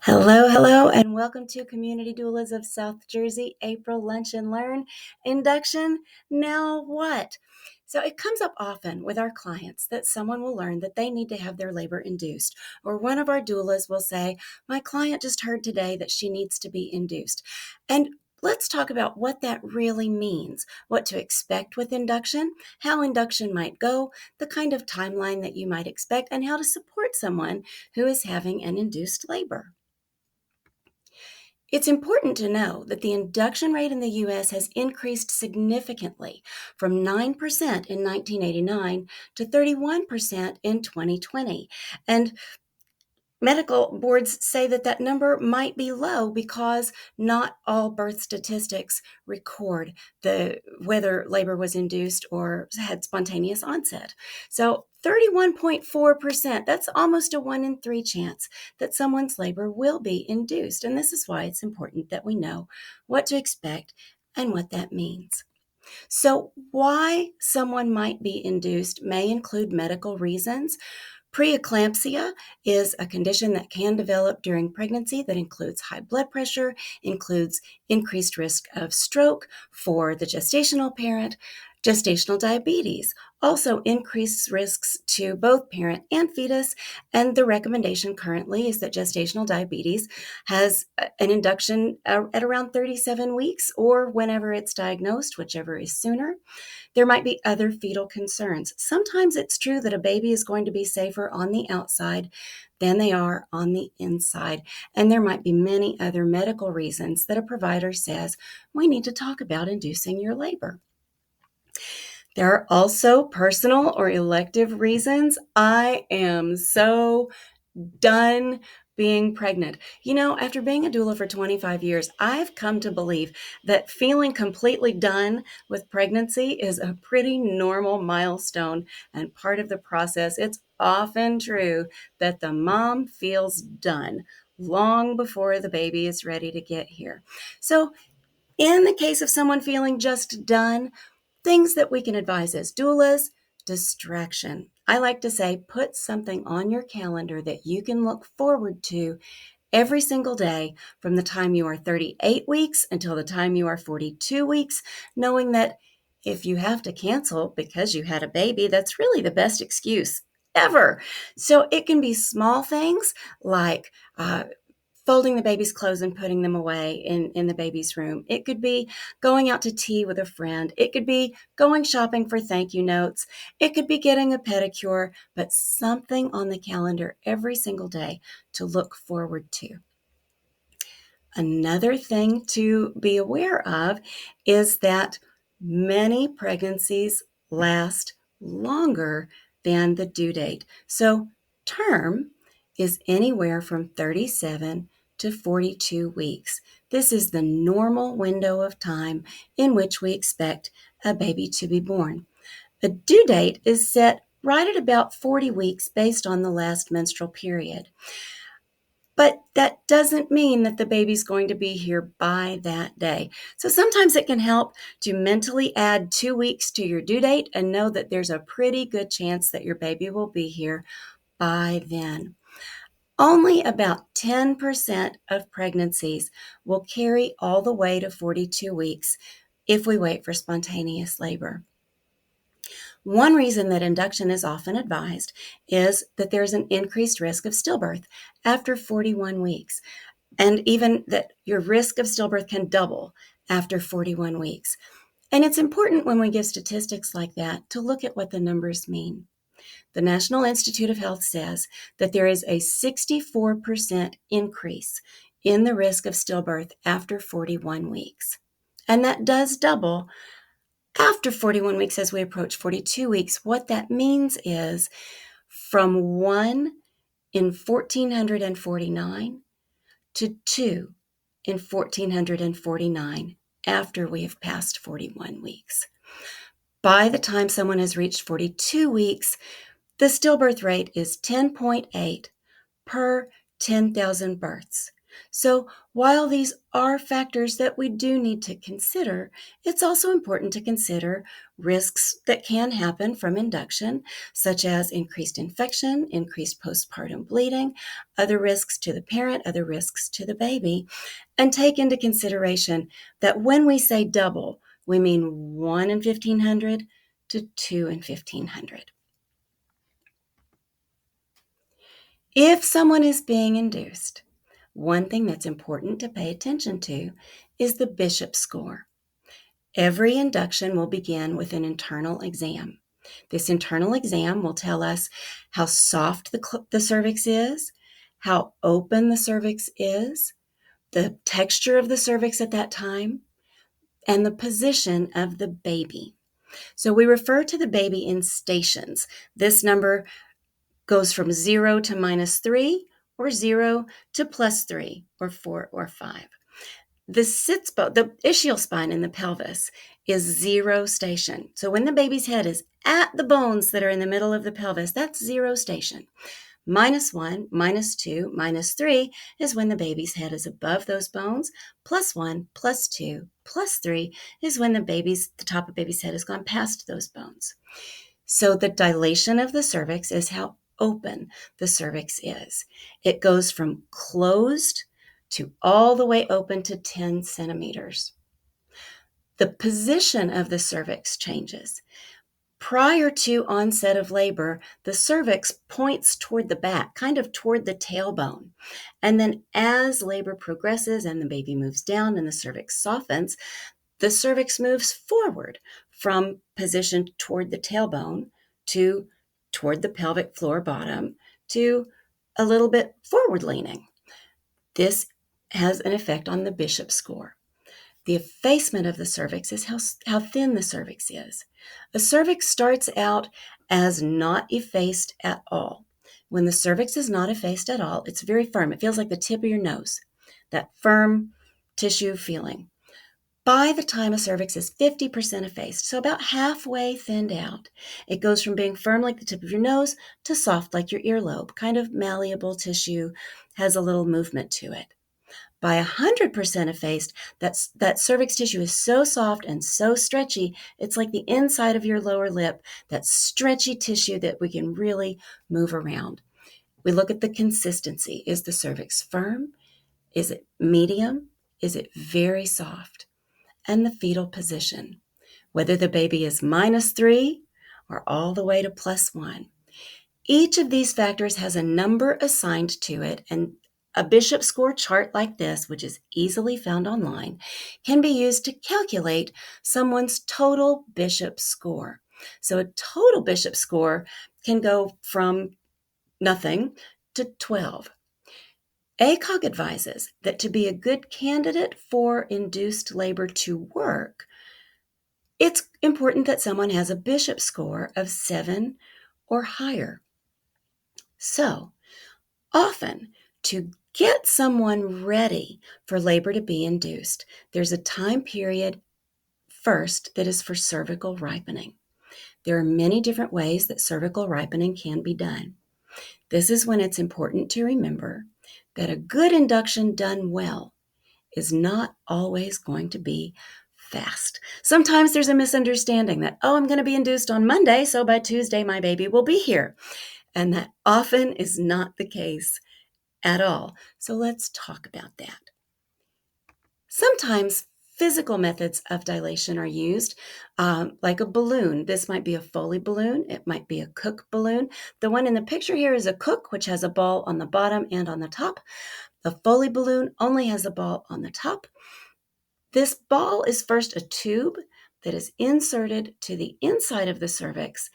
Hello, hello, and welcome to Community Doulas of South Jersey, April Lunch and Learn Induction. Now what? So it comes up often with our clients that someone will learn that they need to have their labor induced, or one of our doulas will say, my client just heard today that she needs to be induced. And let's talk about what that really means, what to expect with induction, how induction might go, the kind of timeline that you might expect, and how to support someone who is having an induced labor. It's important to know that the induction rate in the U.S. has increased significantly from 9% in 1989 to 31% in 2020. And medical boards say that that number might be low because not all birth statistics record whether labor was induced or had spontaneous onset. So 31.4%, that's almost a 1 in 3 chance that someone's labor will be induced. And this is why it's important that we know what to expect and what that means. So why someone might be induced may include medical reasons. Preeclampsia is a condition that can develop during pregnancy that includes high blood pressure, includes increased risk of stroke for the gestational parent. Gestational diabetes also increased risks to both parent and fetus, and the recommendation currently is that gestational diabetes has an induction at around 37 weeks or whenever it's diagnosed, whichever is sooner. There might be other fetal concerns. Sometimes it's true that a baby is going to be safer on the outside than they are on the inside. And there might be many other medical reasons that a provider says, we need to talk about inducing your labor. There are also personal or elective reasons. I am so done being pregnant. After being a doula for 25 years, I've come to believe that feeling completely done with pregnancy is a pretty normal milestone and part of the process. It's often true that the mom feels done long before the baby is ready to get here. So in the case of someone feeling just done, things that we can advise as doulas: distraction. I like to say, put something on your calendar that you can look forward to every single day from the time you are 38 weeks until the time you are 42 weeks, knowing that if you have to cancel because you had a baby, that's really the best excuse ever. So it can be small things like folding the baby's clothes and putting them away in the baby's room. It could be going out to tea with a friend. It could be going shopping for thank you notes. It could be getting a pedicure, but something on the calendar every single day to look forward to. Another thing to be aware of is that many pregnancies last longer than the due date. So term is anywhere from 37 to 42 weeks. This is the normal window of time in which we expect a baby to be born. A due date is set right at about 40 weeks based on the last menstrual period. But that doesn't mean that the baby's going to be here by that day. So sometimes it can help to mentally add 2 weeks to your due date and know that there's a pretty good chance that your baby will be here by then. Only about 10% of pregnancies will carry all the way to 42 weeks if we wait for spontaneous labor. One reason that induction is often advised is that there's an increased risk of stillbirth after 41 weeks, and even that your risk of stillbirth can double after 41 weeks. And it's important when we give statistics like that to look at what the numbers mean. The National Institute of Health says that there is a 64% increase in the risk of stillbirth after 41 weeks. And that does double after 41 weeks as we approach 42 weeks. What that means is from 1 in 1,449 to 2 in 1,449 after we have passed 41 weeks. By the time someone has reached 42 weeks, the stillbirth rate is 10.8 per 10,000 births. So, while these are factors that we do need to consider, it's also important to consider risks that can happen from induction, such as increased infection, increased postpartum bleeding, other risks to the parent, other risks to the baby, and take into consideration that when we say double, we mean 1 in 1,500 to 2 in 1,500. If someone is being induced, one thing that's important to pay attention to is the Bishop score. Every induction will begin with an internal exam. This internal exam will tell us how soft the cervix is, how open the cervix is, the texture of the cervix at that time, and the position of the baby. So we refer to the baby in stations. This number goes from 0 to -3, or 0 to +3, or 4 or 5. The ischial spine in the pelvis is 0 station. So when the baby's head is at the bones that are in the middle of the pelvis, that's 0 station. -1, -2, -3 is when the baby's head is above those bones. +1, +2, +3 is when the top of baby's head has gone past those bones. So the dilation of the cervix is how open the cervix is. It goes from closed to all the way open to 10 centimeters. The position of the cervix changes. Prior to onset of labor, the cervix points toward the back, kind of toward the tailbone. And then as labor progresses and the baby moves down and the cervix softens, the cervix moves forward from position toward the tailbone to toward the pelvic floor bottom to a little bit forward leaning. This has an effect on the Bishop score. The effacement of the cervix is how thin the cervix is. A cervix starts out as not effaced at all. When the cervix is not effaced at all, it's very firm. It feels like the tip of your nose, that firm tissue feeling. By the time a cervix is 50% effaced, so about halfway thinned out, it goes from being firm like the tip of your nose to soft like your earlobe, kind of malleable tissue, has a little movement to it. By 100% effaced, that cervix tissue is so soft and so stretchy, it's like the inside of your lower lip, that stretchy tissue that we can really move around. We look at the consistency. Is the cervix firm? Is it medium? Is it very soft? And the fetal position, whether the baby is -3 or all the way to +1. Each of these factors has a number assigned to it, and a Bishop score chart like this, which is easily found online, can be used to calculate someone's total Bishop score. So a total Bishop score can go from nothing to 12. ACOG advises that to be a good candidate for induced labor to work, it's important that someone has a Bishop score of 7 or higher. So, often, to get someone ready for labor to be induced, there's a time period first that is for cervical ripening. There are many different ways that cervical ripening can be done. This is when it's important to remember that a good induction done well is not always going to be fast. Sometimes there's a misunderstanding that, I'm going to be induced on Monday, so by Tuesday my baby will be here. And that often is not the case at all. So let's talk about that. Sometimes physical methods of dilation are used, like a balloon. This might be a Foley balloon. It might be a Cook balloon. The one in the picture here is a Cook, which has a ball on the bottom and on the top. The Foley balloon only has a ball on the top. This ball is first a tube that is inserted to the inside of the cervix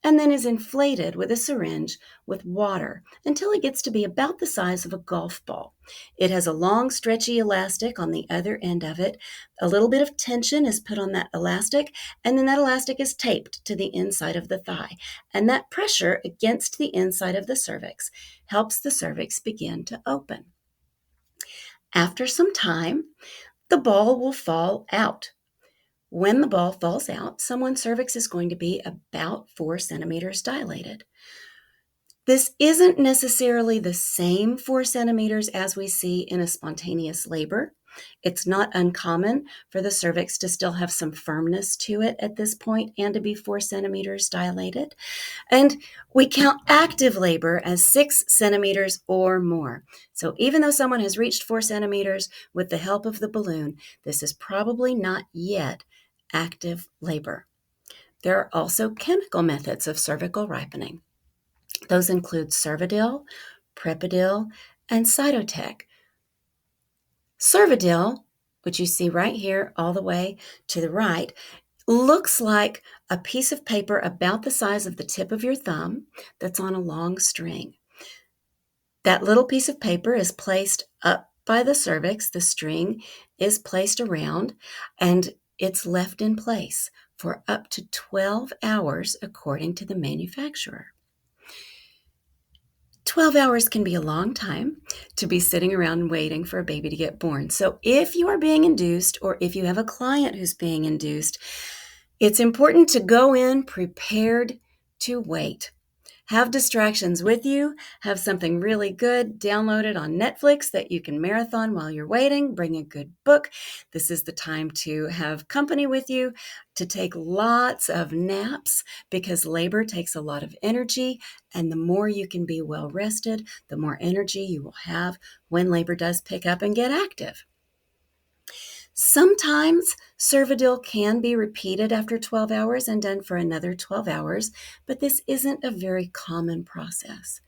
and then is inflated with a syringe with water until it gets to be about the size of a golf ball. It has a long, stretchy elastic on the other end of it. A little bit of tension is put on that elastic, and then that elastic is taped to the inside of the thigh. And that pressure against the inside of the cervix helps the cervix begin to open. After some time, the ball will fall out. When the ball falls out, someone's cervix is going to be about 4 centimeters dilated. This isn't necessarily the same 4 centimeters as we see in a spontaneous labor. It's not uncommon for the cervix to still have some firmness to it at this point and to be 4 centimeters dilated. And we count active labor as 6 centimeters or more. So even though someone has reached 4 centimeters with the help of the balloon, this is probably not yet active labor. There are also chemical methods of cervical ripening. Those include Cervidil, Prepidil, and Cytotec. Cervidil, which you see right here all the way to the right, looks like a piece of paper about the size of the tip of your thumb that's on a long string. That little piece of paper is placed up by the cervix. The string is placed around, and it's left in place for up to 12 hours according to the manufacturer. 12 hours can be a long time to be sitting around waiting for a baby to get born. So if you are being induced, or if you have a client who's being induced, it's important to go in prepared to wait. Have distractions with you. Have something really good downloaded on Netflix that you can marathon while you're waiting. Bring a good book. This is the time to have company with you, to take lots of naps, because labor takes a lot of energy, and the more you can be well rested, the more energy you will have when labor does pick up and get active. Sometimes Cervidil can be repeated after 12 hours and done for another 12 hours, but this isn't a very common process.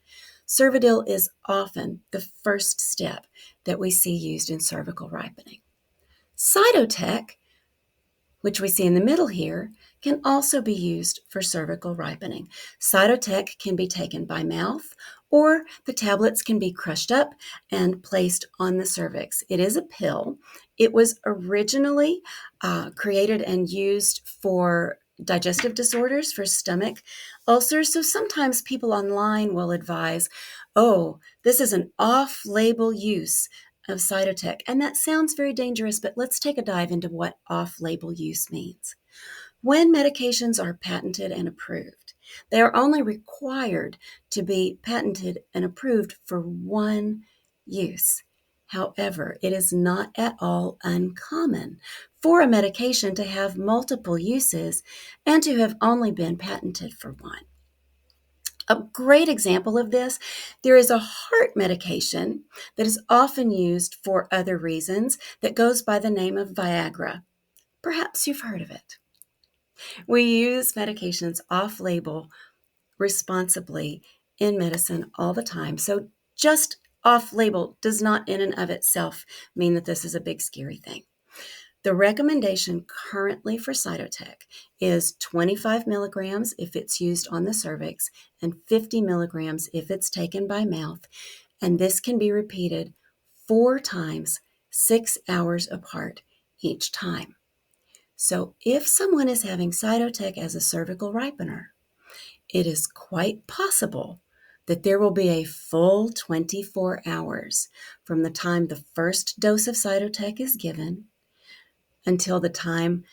Cervidil is often the first step that we see used in cervical ripening. Cytotec, which we see in the middle here, can also be used for cervical ripening. Cytotec can be taken by mouth, or the tablets can be crushed up and placed on the cervix. It is a pill. It was originally created and used for digestive disorders, for stomach ulcers. So sometimes people online will advise, oh, this is an off-label use of Cytotec. And that sounds very dangerous, but let's take a dive into what off-label use means. When medications are patented and approved, they are only required to be patented and approved for one use. However, it is not at all uncommon for a medication to have multiple uses and to have only been patented for one. A great example of this, there is a heart medication that is often used for other reasons that goes by the name of Viagra. Perhaps you've heard of it. We use medications off-label responsibly in medicine all the time. So just off-label does not in and of itself mean that this is a big scary thing. The recommendation currently for Cytotec is 25 milligrams if it's used on the cervix and 50 milligrams if it's taken by mouth. And this can be repeated 4 times, 6 hours apart each time. So if someone is having Cytotec as a cervical ripener, it is quite possible that there will be a full 24 hours from the time the first dose of Cytotec is given until the time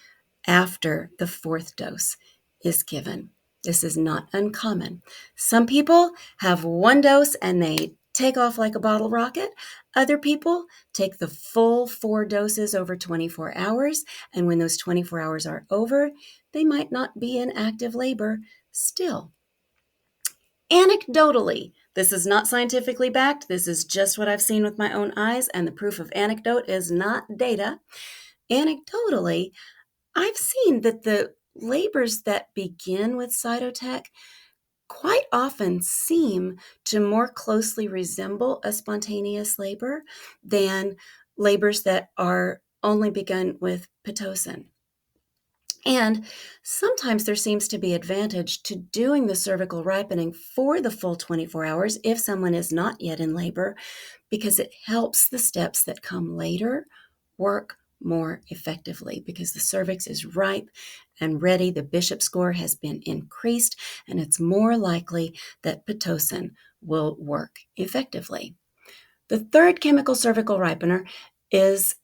after the 4th dose is given. This is not uncommon. Some people have 1 dose and they take off like a bottle rocket. Other people take the full 4 doses over 24 hours, and when those 24 hours are over, they might not be in active labor still. Anecdotally, this is not scientifically backed. This is just what I've seen with my own eyes, and the proof of anecdote is not data. Anecdotally, I've seen that the labors that begin with Cytotec quite often seem to more closely resemble a spontaneous labor than labors that are only begun with Pitocin. And sometimes there seems to be advantage to doing the cervical ripening for the full 24 hours if someone is not yet in labor, because it helps the steps that come later work more effectively, because the cervix is ripe and ready. The Bishop score has been increased, and it's more likely that Pitocin will work effectively. The third chemical cervical ripener is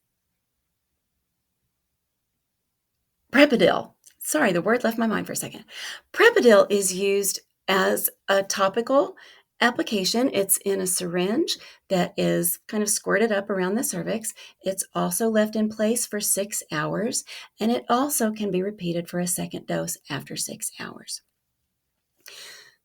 Prepidil. Sorry, the word left my mind for a second. Prepidil is used as a topical Application, it's in a syringe that is kind of squirted up around the cervix. It's also left in place for 6 hours, and it also can be repeated for a second dose after 6 hours.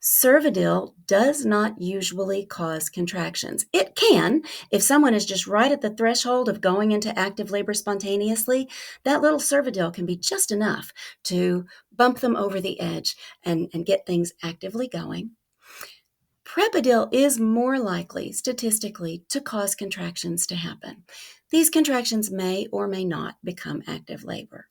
Cervidil does not usually cause contractions. It can. If someone is just right at the threshold of going into active labor spontaneously, that little Cervidil can be just enough to bump them over the edge and get things actively going. Prepidil is more likely, statistically, to cause contractions to happen. These contractions may or may not become active labor.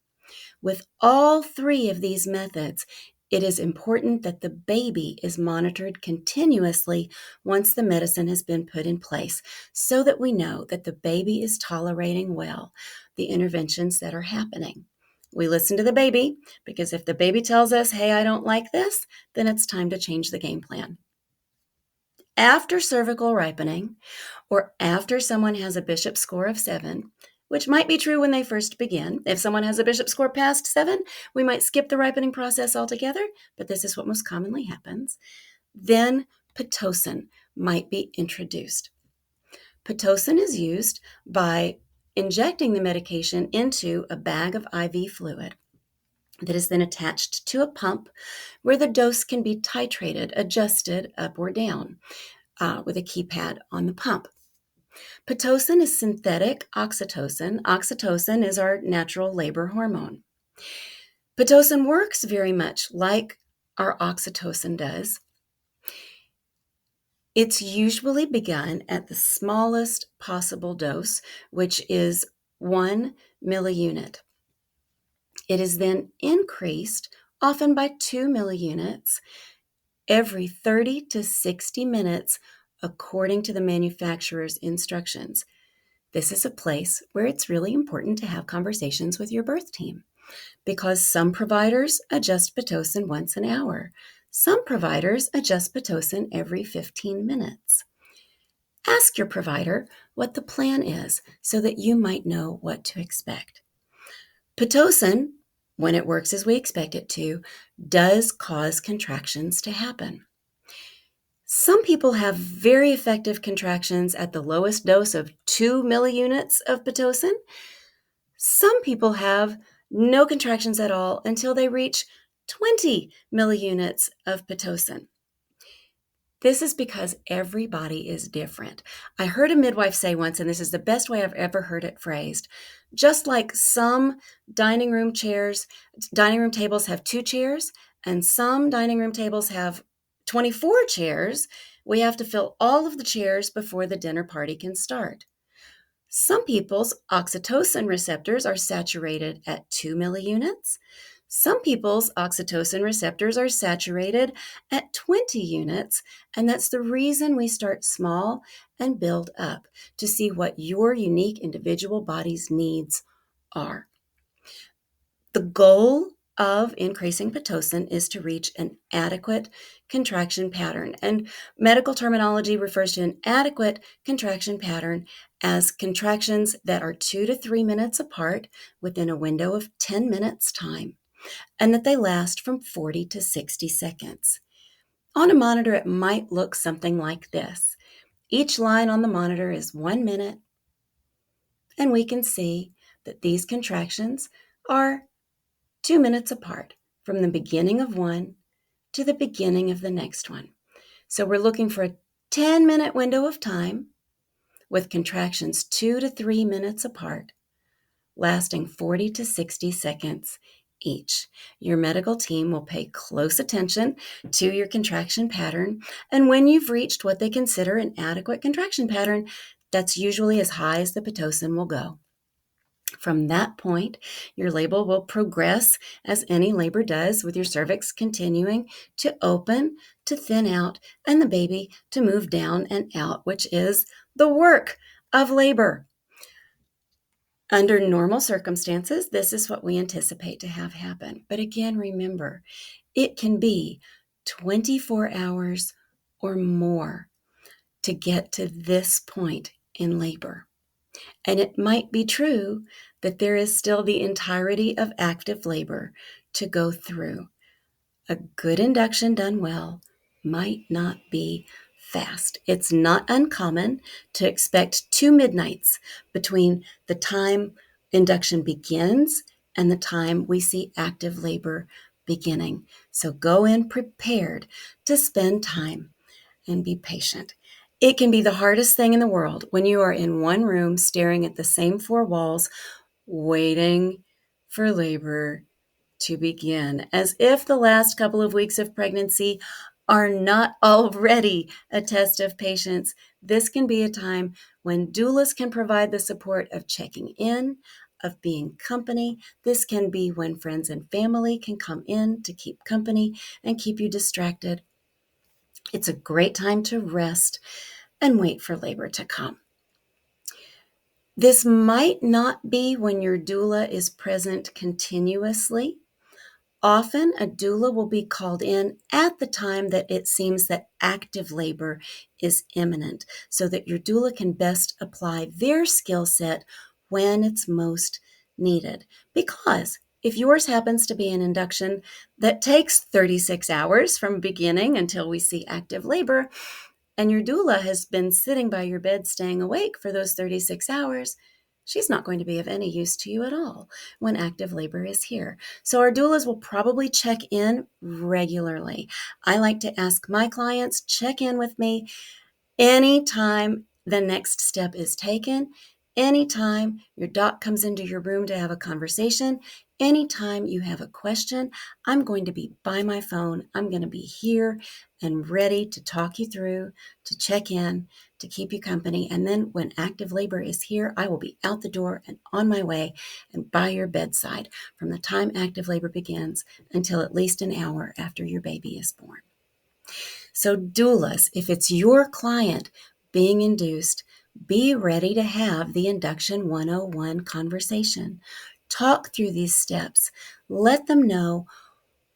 With all three of these methods, it is important that the baby is monitored continuously once the medicine has been put in place so that we know that the baby is tolerating well the interventions that are happening. We listen to the baby because if the baby tells us, hey, I don't like this, then it's time to change the game plan. After cervical ripening, or after someone has a Bishop score of 7, which might be true when they first begin. If someone has a Bishop score past 7, we might skip the ripening process altogether, but this is what most commonly happens. Then Pitocin might be introduced. Pitocin is used by injecting the medication into a bag of IV fluid that is then attached to a pump where the dose can be titrated, adjusted up or down with a keypad on the pump. Pitocin is synthetic oxytocin. Oxytocin is our natural labor hormone. Pitocin works very much like our oxytocin does. It's usually begun at the smallest possible dose, which is 1 milliunit. It is then increased, often by 2 milliunits, every 30 to 60 minutes according to the manufacturer's instructions. This is a place where it's really important to have conversations with your birth team because some providers adjust Pitocin once an hour. Some providers adjust Pitocin every 15 minutes. Ask your provider what the plan is so that you might know what to expect. Pitocin, when it works as we expect it to, does cause contractions to happen. Some people have very effective contractions at the lowest dose of 2 milliunits of Pitocin. Some people have no contractions at all until they reach 20 milliunits of Pitocin. This is because every body is different. I heard a midwife say once, and this is the best way I've ever heard it phrased, just like some dining room tables have 2 chairs, and some dining room tables have 24 chairs, we have to fill all of the chairs before the dinner party can start. Some people's oxytocin receptors are saturated at 2 milliunits. Some people's oxytocin receptors are saturated at 20 units, and that's the reason we start small and build up to see what your unique individual body's needs are. The goal of increasing Pitocin is to reach an adequate contraction pattern. And medical terminology refers to an adequate contraction pattern as contractions that are 2 to 3 minutes apart within a window of 10 minutes time, and that they last from 40 to 60 seconds. On a monitor, it might look something like this. Each line on the monitor is 1 minute, and we can see that these contractions are 2 minutes apart from the beginning of one to the beginning of the next one. So we're looking for a 10-minute window of time with contractions 2 to 3 minutes apart, lasting 40 to 60 seconds each. Your medical team will pay close attention to your contraction pattern, and when you've reached what they consider an adequate contraction pattern, that's usually as high as the Pitocin will go. From that point, your labor will progress as any labor does, with your cervix continuing to open, to thin out, and the baby to move down and out, which is the work of labor. Under normal circumstances, this is what we anticipate to have happen. But again, remember, it can be 24 hours or more to get to this point in labor. And it might be true that there is still the entirety of active labor to go through. A good induction done well might not be fast. It's not uncommon to expect 2 midnights between the time induction begins and the time we see active labor beginning. So go in prepared to spend time and be patient. It can be the hardest thing in the world when you are in one room staring at the same four walls, waiting for labor to begin, as if the last couple of weeks of pregnancy are not already a test of patience. This can be a time when doulas can provide the support of checking in, of being company. This can be when friends and family can come in to keep company and keep you distracted. It's a great time to rest and wait for labor to come. This might not be when your doula is present continuously. Often, a doula will be called in at the time that it seems that active labor is imminent, so that your doula can best apply their skill set when it's most needed. Because if yours happens to be an induction that takes 36 hours from beginning until we see active labor, and your doula has been sitting by your bed staying awake for those 36 hours, she's not going to be of any use to you at all when active labor is here. So our doulas will probably check in regularly. I like to ask my clients, check in with me anytime the next step is taken, anytime your doc comes into your room to have a conversation, anytime you have a question, I'm going to be by my phone. I'm going to be here and ready to talk you through, to check in, to keep you company. And then when active labor is here, I will be out the door and on my way and by your bedside from the time active labor begins until at least an hour after your baby is born. So doulas, if it's your client being induced, be ready to have the Induction 101 conversation. Talk through these steps. Let them know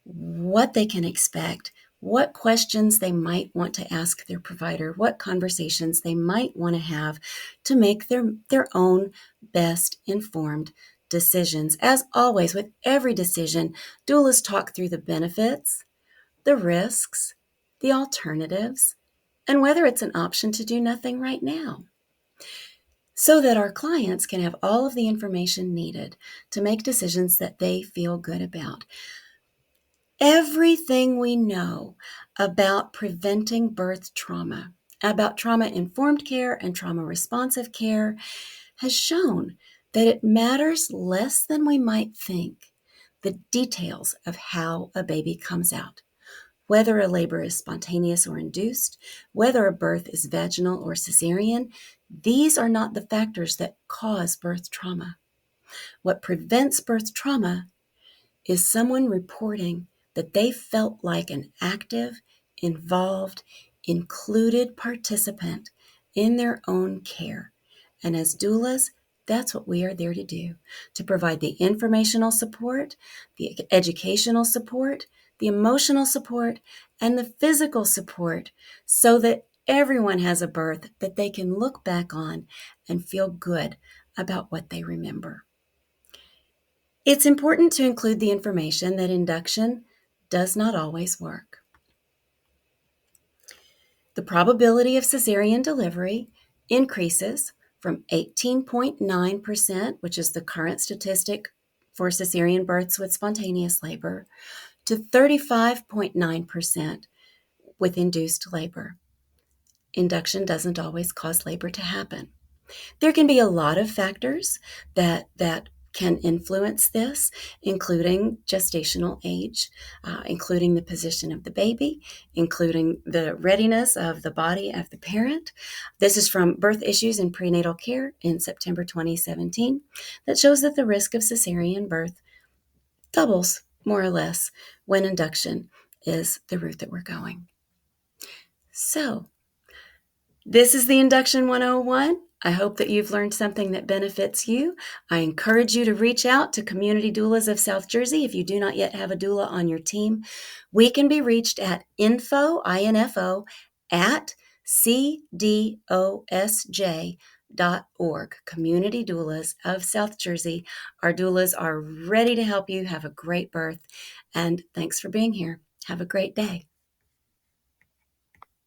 what they can expect, what questions they might want to ask their provider, what conversations they might want to have to make their own best informed decisions. As always, with every decision, doulas talk through the benefits, the risks, the alternatives, and whether it's an option to do nothing right now, so that our clients can have all of the information needed to make decisions that they feel good about. Everything we know about preventing birth trauma, about trauma-informed care and trauma-responsive care, has shown that it matters less than we might think, the details of how a baby comes out. Whether a labor is spontaneous or induced, whether a birth is vaginal or cesarean, these are not the factors that cause birth trauma. What prevents birth trauma is someone reporting that they felt like an active, involved, included participant in their own care. And as doulas, that's what we are there to do, to provide the informational support, the educational support, the emotional support, and the physical support so that everyone has a birth that they can look back on and feel good about what they remember. It's important to include the information that induction does not always work. The probability of cesarean delivery increases from 18.9%, which is the current statistic for cesarean births with spontaneous labor, to 35.9% with induced labor. Induction doesn't always cause labor to happen. There can be a lot of factors that can influence this, including gestational age, including the position of the baby, including the readiness of the body of the parent. This is from Birth Issues in Prenatal Care in September 2017 that shows that the risk of cesarean birth doubles, more or less, when induction is the route that we're going. So, this is the Induction 101. I hope that you've learned something that benefits you. I encourage you to reach out to Community Doulas of South Jersey if you do not yet have a doula on your team. We can be reached at info, I-N-F-O, at CDOSJ.org. Community Doulas of South Jersey. Our doulas are ready to help you have a great birth. And thanks for being here. Have a great day.